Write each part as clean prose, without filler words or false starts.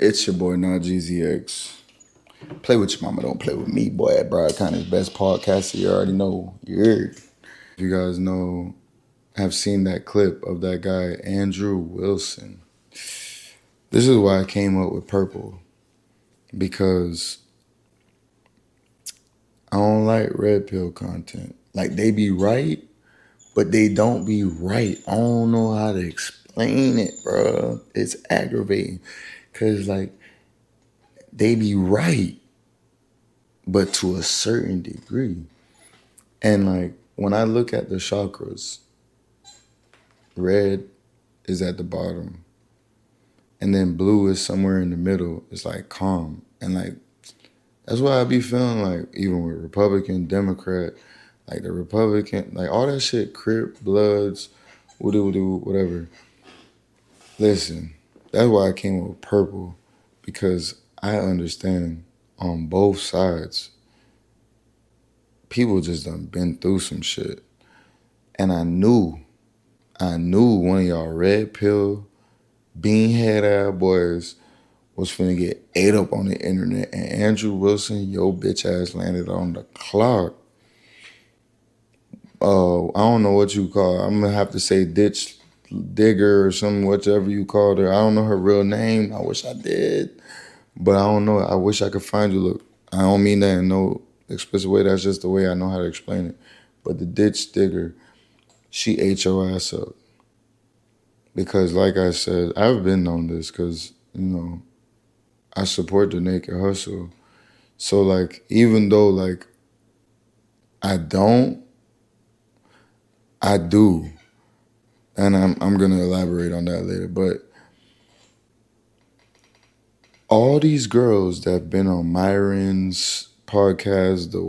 It's your boy, Not GZX. Play with your mama, don't play with me, boy. At Brad County's best podcast, you already know. You heard. If you guys know, have seen that clip of that guy, Andrew Wilson. This is why I came up with Purple. Because I don't like red pill content. Like, they be right, but they don't be right. I don't know how to explain it, bro. It's aggravating. Because, like, they be right, but to a certain degree. And like when I look at the chakras, red is at the bottom, and then blue is somewhere in the middle. It's like calm, and like that's why I be feeling like even with Republican, Democrat, like the Republican, like all that shit, Crip, Bloods, whatever. Listen, that's why I came up with purple, because I understand on both sides. People just done been through some shit. And I knew one of y'all red pill, beanhead ass boys was finna get ate up on the internet. And Andrew Wilson, your bitch ass landed on the clock. I don't know what you call her. I'm gonna have to say ditch digger or something, whatever you called her. I don't know her real name. I wish I did. But I don't know. I wish I could find you. Look, I don't mean that in no explicit way. That's just the way I know how to explain it. But the ditch digger, she ate your ass up. Because like I said, I've been on this because, I support the naked hustle. So like, even though like I don't, I do. And I'm gonna elaborate on that later. But all these girls that have been on Myron's podcast, the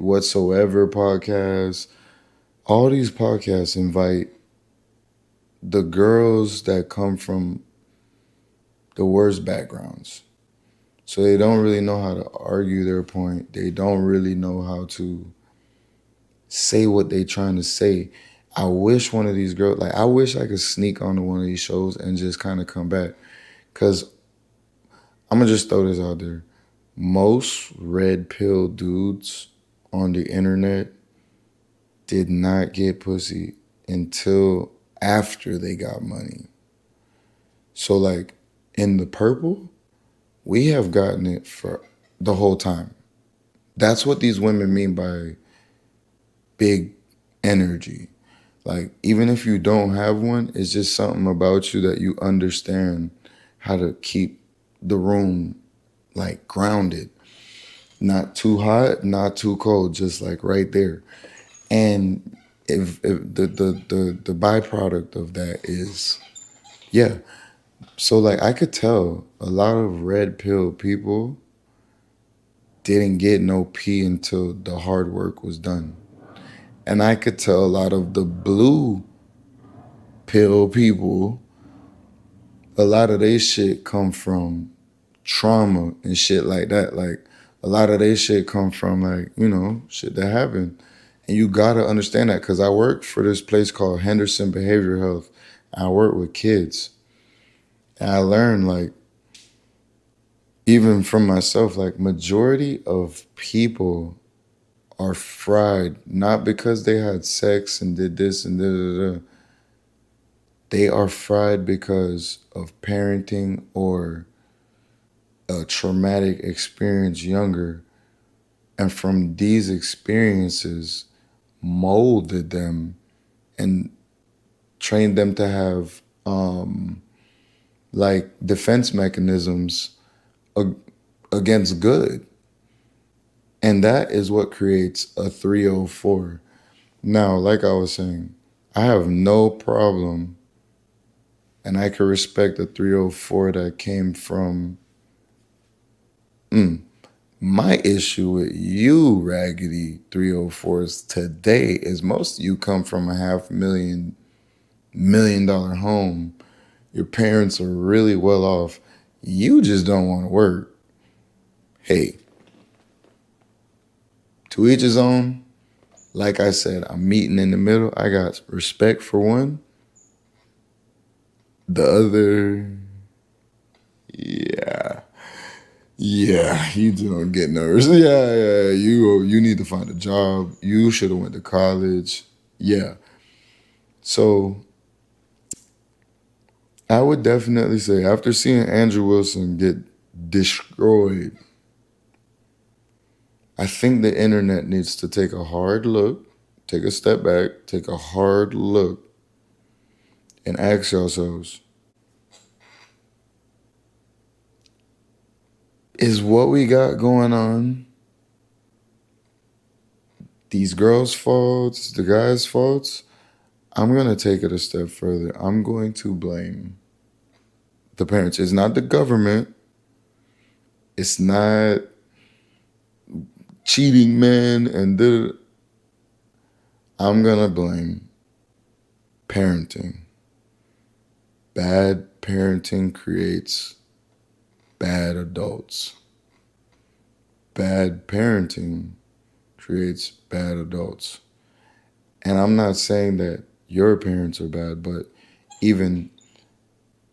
whatsoever podcast, all these podcasts invite the girls that come from the worst backgrounds. So they don't really know how to argue their point. They don't really know how to say what they're trying to say. I wish one of these girls, like I wish I could sneak onto one of these shows and just kind of come back. Because I'm going to just throw this out there. Most red pill dudes on the internet did not get pussy until after they got money. So like in the purple, we have gotten it for the whole time. That's what these women mean by big energy. Like, even if you don't have one, it's just something about you that you understand how to keep the room like grounded. Not too hot, not too cold, just like right there. And if the byproduct of that is, yeah. So like I could tell a lot of red pill people didn't get no pee until the hard work was done. And I could tell a lot of the blue pill people, a lot of their shit come from trauma and shit like that. Like a lot of their shit come from like, shit that happened. And you gotta understand that, because I work for this place called Henderson Behavioral Health. I work with kids. And I learned like, even from myself, like majority of people are fried, not because they had sex and did this and da da da. They are fried because of parenting or a traumatic experience younger. And from these experiences, molded them and trained them to have like defense mechanisms against good. And that is what creates a 304. Now, like I was saying, I have no problem, and I can respect the 304 that came from. My issue with you, raggedy 304s today, is most of you come from a $500,000 home. Your parents are really well off. You just don't want to work. Hey, to each his own. Like I said, I'm meeting in the middle. I got respect for one. The other, Yeah. Yeah, you don't get nervous. Yeah, you need to find a job. You should have went to college. Yeah. So I would definitely say after seeing Andrew Wilson get destroyed, I think the internet needs to take a hard look, take a step back, take a hard look, and ask yourselves, is what we got going on these girls' faults, the guys' faults? I'm going to take it a step further. I'm going to blame the parents. It's not the government. It's not cheating men I'm going to blame parenting. Bad parenting creates bad adults. Bad parenting creates bad adults. And I'm not saying that your parents are bad, but even,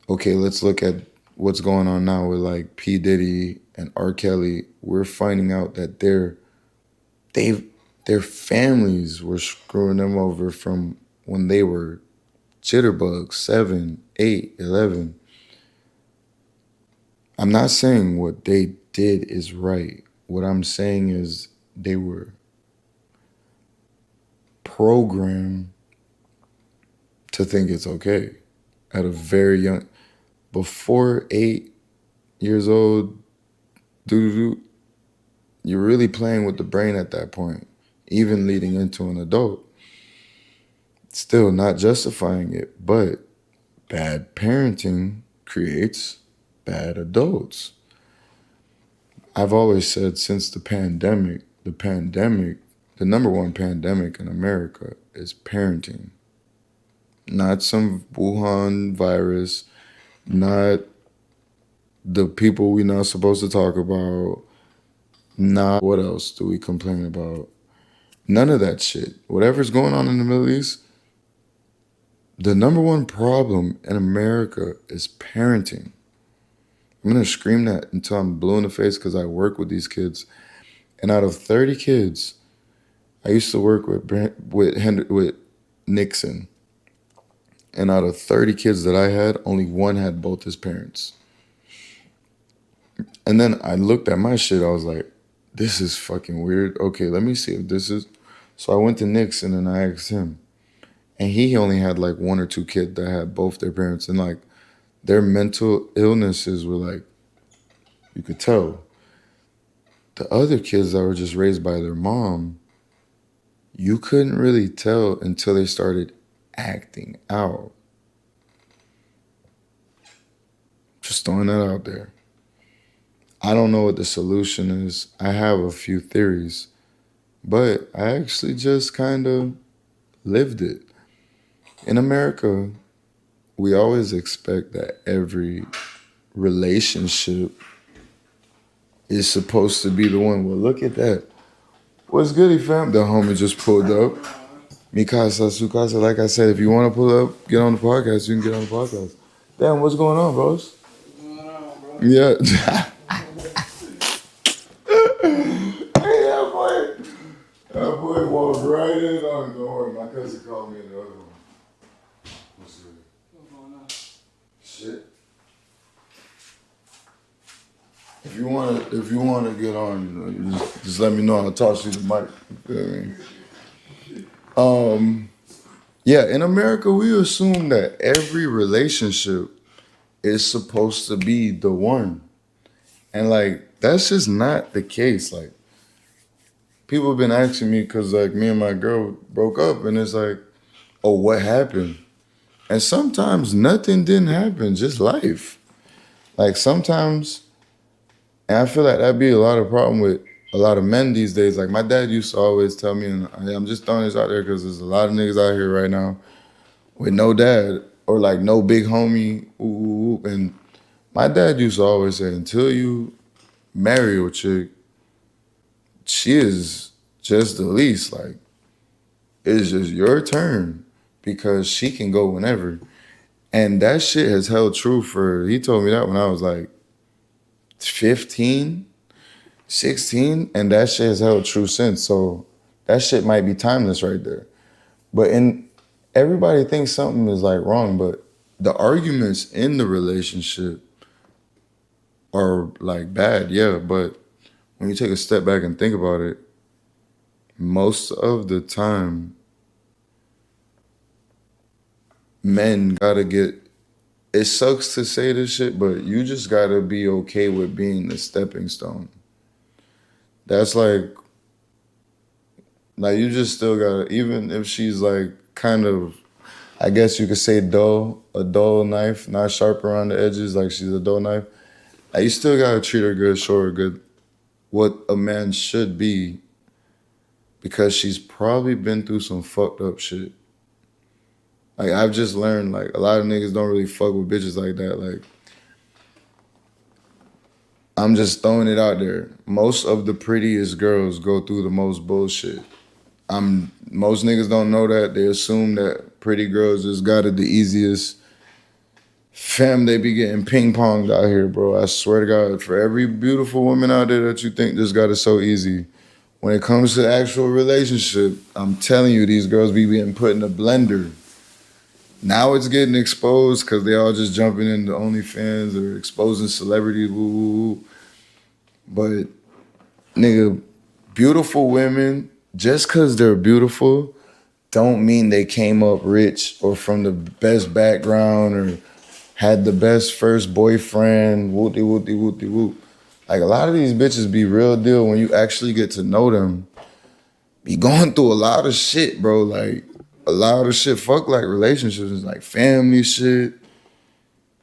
okay, let's look at what's going on now with like P. Diddy and R. Kelly. We're finding out that their families were screwing them over from when they were jitterbugs, 7, 8, 11. I'm not saying what they did is right. What I'm saying is they were programmed to think it's okay at a very young, before 8 years old, you're really playing with the brain at that point, even leading into an adult. Still not justifying it, but bad parenting creates bad adults. I've always said since the number one pandemic in America is parenting. Not some Wuhan virus, not the people we're not supposed to talk about, not what else do we complain about? None of that shit. Whatever's going on in the Middle East, the number one problem in America is parenting. I'm gonna scream that until I'm blue in the face because I work with these kids. And out of 30 kids, I used to work with Nixon. And out of 30 kids that I had, only one had both his parents. And then I looked at my shit, I was like, this is fucking weird. Okay, let me see if this is. So I went to Nixon and I asked him. And he only had like one or two kids that had both their parents. And like their mental illnesses were like, you could tell. The other kids that were just raised by their mom, you couldn't really tell until they started acting out. Just throwing that out there. I don't know what the solution is. I have a few theories, but I actually just kind of lived it. In America, we always expect that every relationship is supposed to be the one. Well, look at that. What's goody, fam? The homie just pulled up. Mikasa, Sukasa, like I said, if you want to pull up, get on the podcast, you can get on the podcast. Damn, what's going on, bros? Yeah. Hey, that boy walked right in on the door. My cousin called me in the other one. What's going on? Shit. If you wanna get on, just let me know. I'll toss you the mic. You feel me? Yeah, in America, we assume that every relationship is supposed to be the one. And like, that's just not the case. Like, people have been asking me because like me and my girl broke up and it's like, oh, what happened? And sometimes nothing didn't happen, just life. Like sometimes, and I feel like that'd be a lot of problem with a lot of men these days. Like my dad used to always tell me, and I'm just throwing this out there because there's a lot of niggas out here right now with no dad or like no big homie. And my dad used to always say, until you marry a chick, she is just the least. Like, it's just your turn because she can go whenever. And that shit has held true he told me that when I was like 15, 16, and that shit has held true since. So that shit might be timeless right there. But in everybody thinks something is like wrong, but the arguments in the relationship are like bad, yeah. But when you take a step back and think about it, most of the time, men gotta get. It sucks to say this shit, but you just gotta be okay with being the stepping stone. That's like you just still gotta, even if she's like kind of, I guess you could say dull, a dull knife, not sharp around the edges, like she's a dull knife. Like you still gotta treat her good, show her good, what a man should be, because she's probably been through some fucked up shit. Like I've just learned, like a lot of niggas don't really fuck with bitches like that. Like I'm just throwing it out there. Most of the prettiest girls go through the most bullshit. Most niggas don't know that. They assume that pretty girls just got it the easiest. Fam, they be getting ping ponged out here, bro. I swear to God, for every beautiful woman out there that you think just got it so easy, when it comes to the actual relationship, I'm telling you, these girls be getting put in a blender. Now it's getting exposed because they all just jumping into OnlyFans or exposing celebrities, woo, woo, woo. But nigga, beautiful women, just because they're beautiful, don't mean they came up rich or from the best background or had the best first boyfriend, whoopty whoopty whoopty whoop. Like a lot of these bitches be real deal when you actually get to know them. Be going through a lot of shit, bro. Like a lot of shit. Fuck like relationships, like family shit,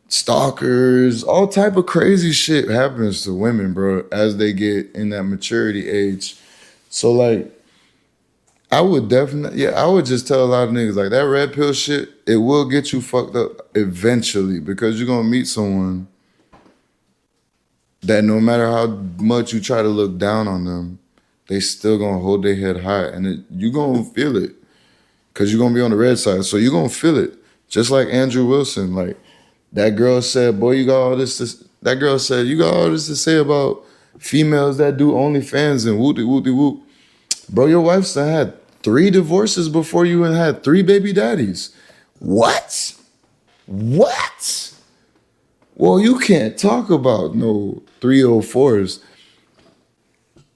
stalkers, all type of crazy shit happens to women, bro, as they get in that maturity age. So like I would definitely, yeah, I would just tell a lot of niggas like that red pill shit, it will get you fucked up eventually because you're gonna meet someone that no matter how much you try to look down on them, they still gonna hold their head high and you gonna feel it because you're gonna be on the red side. So you're gonna feel it. Just like Andrew Wilson, like that girl said, boy, you got all this to, that girl said, you got all this to say about females that do OnlyFans and whoopty whoopty whoop. Bro, your wife's had 3 divorces before you and had 3 baby daddies. What? What? Well, you can't talk about no 304s.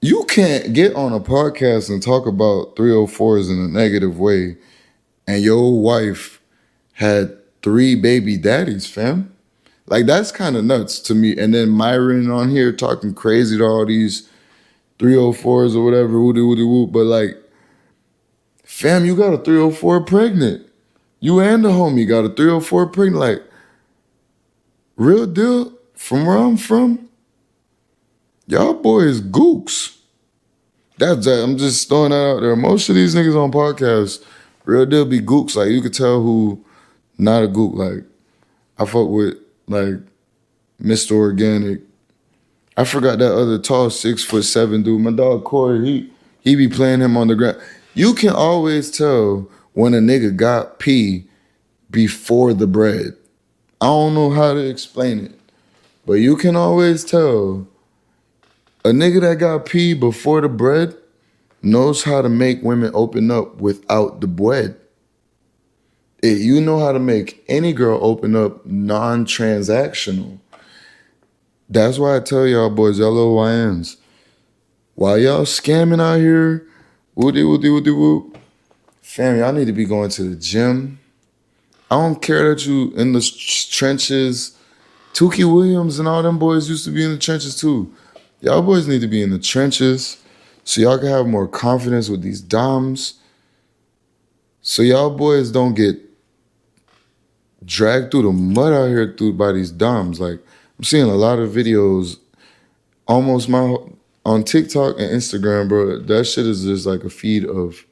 You can't get on a podcast and talk about 304s in a negative way and your wife had 3 baby daddies, fam. Like that's kind of nuts to me. And then Myron on here talking crazy to all these 304s or whatever, woody woody whoop. But like, fam, you got a 304 pregnant. You and the homie got a 304 pregnant. Like, real deal, from where I'm from, y'all boys gooks. That's that. I'm just throwing that out there. Most of these niggas on podcasts, real deal be gooks. Like, you could tell who not a gook. Like, I fuck with, like, Mr. Organic. I forgot that other tall 6'7" dude. My dog Corey, he be playing him on the ground. You can always tell when a nigga got pee before the bread. I don't know how to explain it, but you can always tell a nigga that got pee before the bread knows how to make women open up without the bread. You know how to make any girl open up non-transactional. That's why I tell y'all boys, y'all little YNs, while y'all scamming out here, woody woody woody whoop, fam, y'all need to be going to the gym. I don't care that you in the trenches. Tukey Williams and all them boys used to be in the trenches too. Y'all boys need to be in the trenches so y'all can have more confidence with these doms. So y'all boys don't get dragged through the mud out here by these doms. Like I'm seeing a lot of videos, almost on TikTok and Instagram, bro. That shit is just like a feed of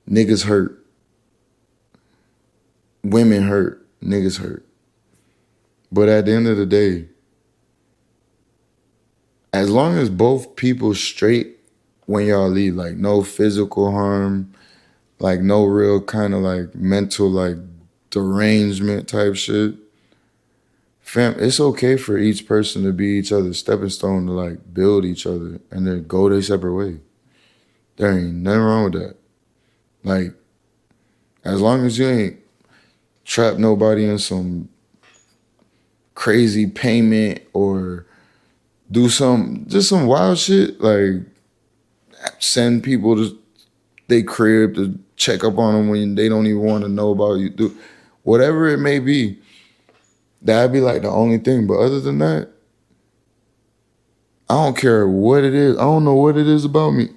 niggas hurt, women hurt, niggas hurt. But at the end of the day, as long as both people straight when y'all leave, like no physical harm, like no real kind of like mental like derangement type shit, fam, it's okay for each person to be each other's stepping stone to like build each other and then go their separate way. There ain't nothing wrong with that. Like, as long as you ain't trap nobody in some crazy payment or do some wild shit, like send people to they crib to check up on them when they don't even want to know about you. Do whatever it may be. That'd be like the only thing. But other than that, I don't care what it is. I don't know what it is about me.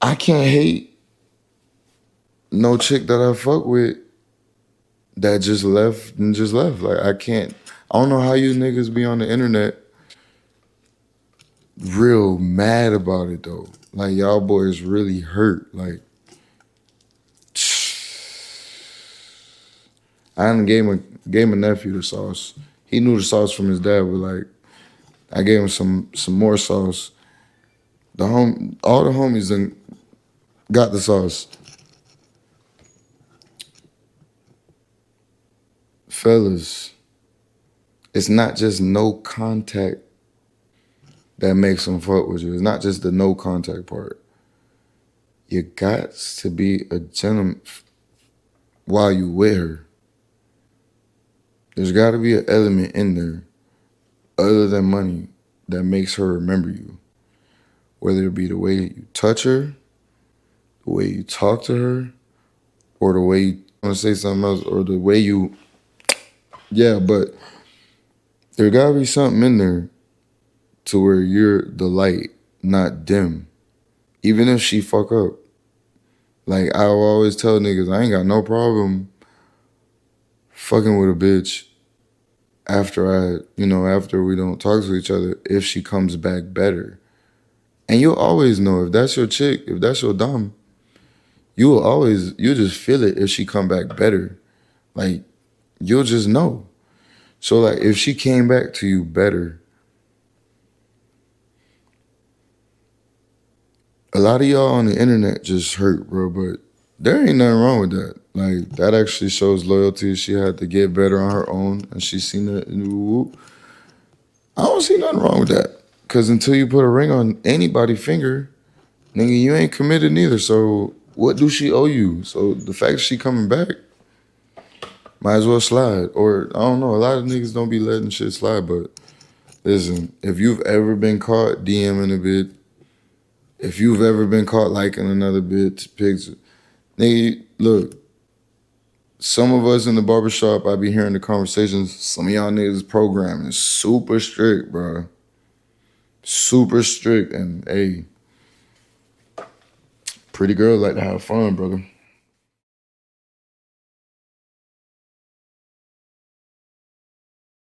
I can't hate no chick that I fuck with that just left and just left. Like I can't. I don't know how you niggas be on the internet real mad about it though. Like y'all boys really hurt. Like I done gave my nephew the sauce. He knew the sauce from his dad, but like I gave him some more sauce. All the homies done got the sauce. Fellas, it's not just no contact that makes them fuck with you. It's not just the no contact part. You got to be a gentleman while you with her. There's got to be an element in there other than money that makes her remember you. Whether it be the way you touch her, the way you talk to her, or the way you want to say something else, or the way you, yeah, but there got to be something in there to where you're the light, not dim. Even if she fuck up. Like, I will always tell niggas, I ain't got no problem fucking with a bitch after after we don't talk to each other, if she comes back better. And you'll always know if that's your chick, if that's your dom, you'll just feel it if she come back better. Like, you'll just know. So, like, if she came back to you better, a lot of y'all on the internet just hurt, bro, but there ain't nothing wrong with that. Like, that actually shows loyalty. She had to get better on her own, and she seen it. I don't see nothing wrong with that. Because until you put a ring on anybody's finger, nigga, you ain't committed neither. So what do she owe you? So the fact she coming back, might as well slide. Or, I don't know, a lot of niggas don't be letting shit slide, but listen, if you've ever been caught DMing a bit, if you've ever been caught liking another bitch picture, nigga, look, some of us in the barbershop, I be hearing the conversations, some of y'all niggas programming is super strict, bro. Super strict. And, hey, pretty girls like to have fun, brother.